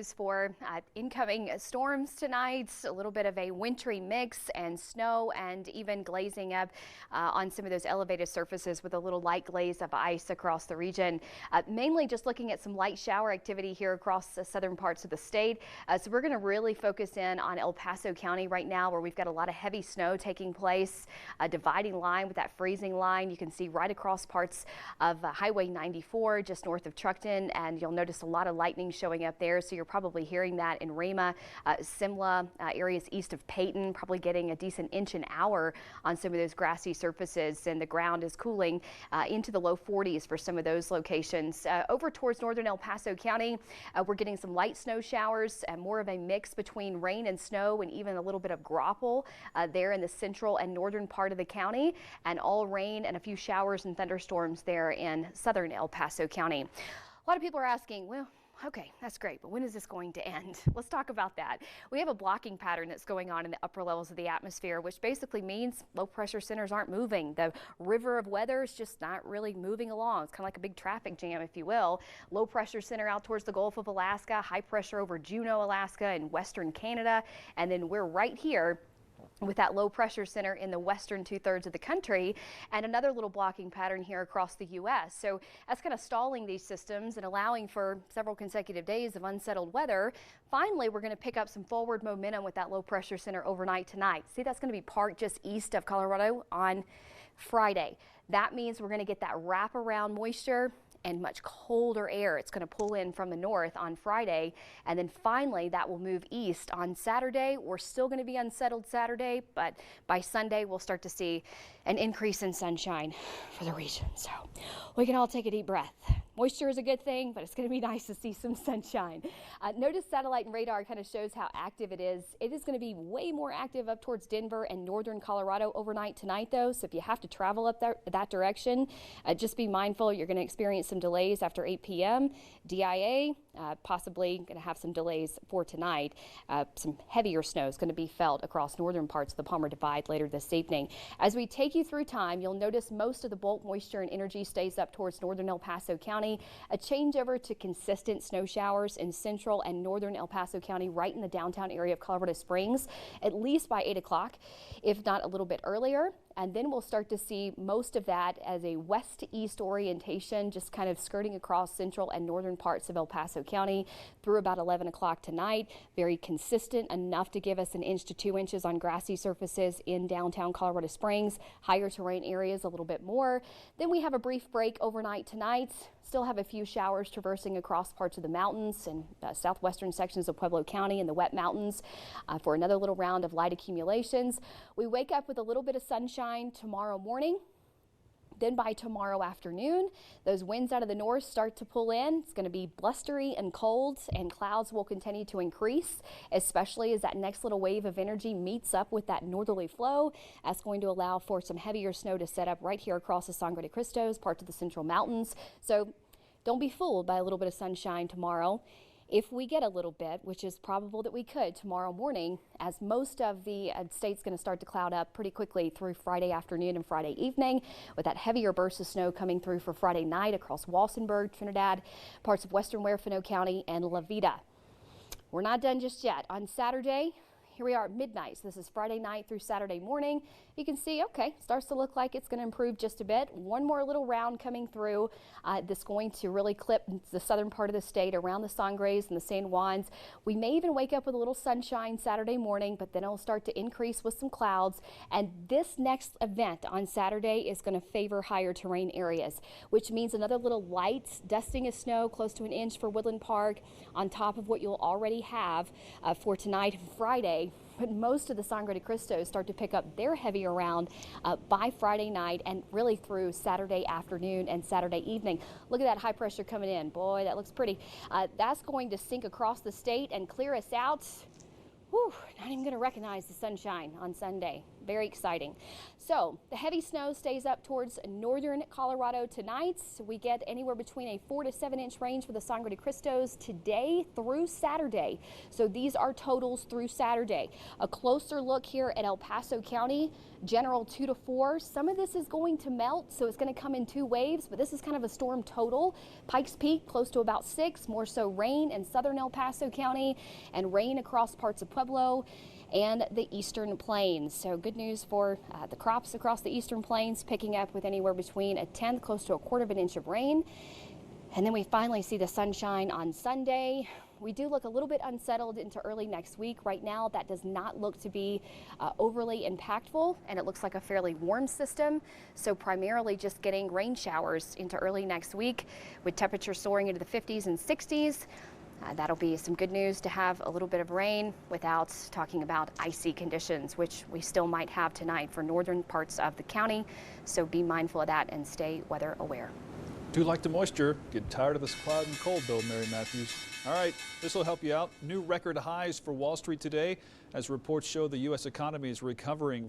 news for incoming storms tonight. A little bit of a wintry mix and snow and even glazing up on some of those elevated surfaces with a little light glaze of ice across the region. Mainly just looking at some light shower activity here across the southern parts of the state. So we're going to really focus in on El Paso County right now, where we've got a lot of heavy snow taking place. A dividing line with that freezing line you can see right across parts of Highway 94 just north of Truckton, and you'll notice a lot of lightning showing up there, so you're probably hearing that in Rama, Simla, areas east of Peyton, probably getting a decent inch an hour on some of those grassy surfaces, and the ground is cooling into the low 40s for some of those locations. Over towards northern El Paso County, we're getting some light snow showers and more of a mix between rain and snow and even a little bit of graupel there in the central and northern part of the county, and all rain and a few showers and thunderstorms there in southern El Paso County. A lot of people are asking, well, okay, that's great, but when is this going to end? Let's talk about that. We have a blocking pattern that's going on in the upper levels of the atmosphere, which basically means low pressure centers aren't moving. The river of weather is just not really moving along. It's kind of like a big traffic jam, if you will. Low pressure center out towards the Gulf of Alaska, high pressure over Juneau, Alaska, and western Canada, and then we're right here with that low pressure center in the western 2/3 of the country, and another little blocking pattern here across the U.S. So that's kind of stalling these systems and allowing for several consecutive days of unsettled weather. Finally, we're going to pick up some forward momentum with that low pressure center overnight tonight. See, that's going to be parked just east of Colorado on Friday. That means we're going to get that wraparound moisture and much colder air. It's going to pull in from the north on Friday, and then finally that will move east on Saturday. We're still going to be unsettled Saturday, but by Sunday we'll start to see an increase in sunshine for the region. So we can all take a deep breath. Moisture is a good thing, but it's going to be nice to see some sunshine. Notice satellite and radar kind of shows how active it is. It is going to be way more active up towards Denver and northern Colorado overnight tonight, though. So if you have to travel up that direction, just be mindful. You're going to experience some delays after 8 p.m. DIA possibly going to have some delays for tonight. Some heavier snow is going to be felt across northern parts of the Palmer Divide later this evening. As we take you through time, you'll notice most of the bulk moisture and energy stays up towards northern El Paso County. A changeover to consistent snow showers in central and northern El Paso County, right in the downtown area of Colorado Springs, at least by 8 o'clock, if not a little bit earlier. And then we'll start to see most of that as a west to east orientation, just kind of skirting across central and northern parts of El Paso County through about 11 o'clock tonight. Very consistent, enough to give us 1 to 2 inches on grassy surfaces in downtown Colorado Springs. Higher terrain areas a little bit more. Then we have a brief break overnight tonight. Still have a few showers traversing across parts of the mountains and southwestern sections of Pueblo County and the wet mountains for another little round of light accumulations. We wake up with a little bit of sunshine tomorrow morning. Then by tomorrow afternoon, those winds out of the north start to pull in. It's going to be blustery and cold, and clouds will continue to increase, especially as that next little wave of energy meets up with that northerly flow. That's going to allow for some heavier snow to set up right here across the Sangre de Cristos, parts of the central mountains. So don't be fooled by a little bit of sunshine tomorrow. If we get a little bit, which is probable that we could tomorrow morning, as most of the state's going to start to cloud up pretty quickly through Friday afternoon and Friday evening, with that heavier burst of snow coming through for Friday night across Walsenburg, Trinidad, parts of western Huerfano County, and La Vida. We're not done just yet. On Saturday, here we are at midnight. So this is Friday night through Saturday morning. You can see, okay, starts to look like it's going to improve just a bit. One more little round coming through that's going to really clip the southern part of the state around the Sangres and the San Juans. We may even wake up with a little sunshine Saturday morning, but then it'll start to increase with some clouds. And this next event on Saturday is going to favor higher terrain areas, which means another little light dusting of snow close to 1 inch for Woodland Park on top of what you'll already have for tonight and Friday. But most of the Sangre de Cristos start to pick up their heavier round by Friday night and really through Saturday afternoon and Saturday evening. Look at that high pressure coming in. Boy, that looks pretty. That's going to sink across the state and clear us out. Whew, not even going to recognize the sunshine on Sunday. Very exciting. So the heavy snow stays up towards northern Colorado tonight. We get anywhere between a 4 to 7 inch range for the Sangre de Cristos today through Saturday. So these are totals through Saturday. A closer look here at El Paso County, general 2 to 4. Some of this is going to melt, so it's going to come in 2 waves, but this is kind of a storm total. Pikes Peak close to about 6, more so rain in southern El Paso County and rain across parts of Pueblo and the eastern plains. So good news for the crops across the eastern plains, picking up with anywhere between a 1/10 close to a 1/4 of an inch of rain. And then we finally see the sunshine on Sunday. We do look a little bit unsettled into early next week. Right now, that does not look to be overly impactful, and it looks like a fairly warm system. So primarily just getting rain showers into early next week with temperatures soaring into the 50s and 60s. That'll be some good news to have a little bit of rain without talking about icy conditions, which we still might have tonight for northern parts of the county. So be mindful of that and stay weather aware. Do like the moisture. Get tired of this cloud and cold, though, Mary Matthews. All right, this will help you out. New record highs for Wall Street today as reports show the U.S. economy is recovering from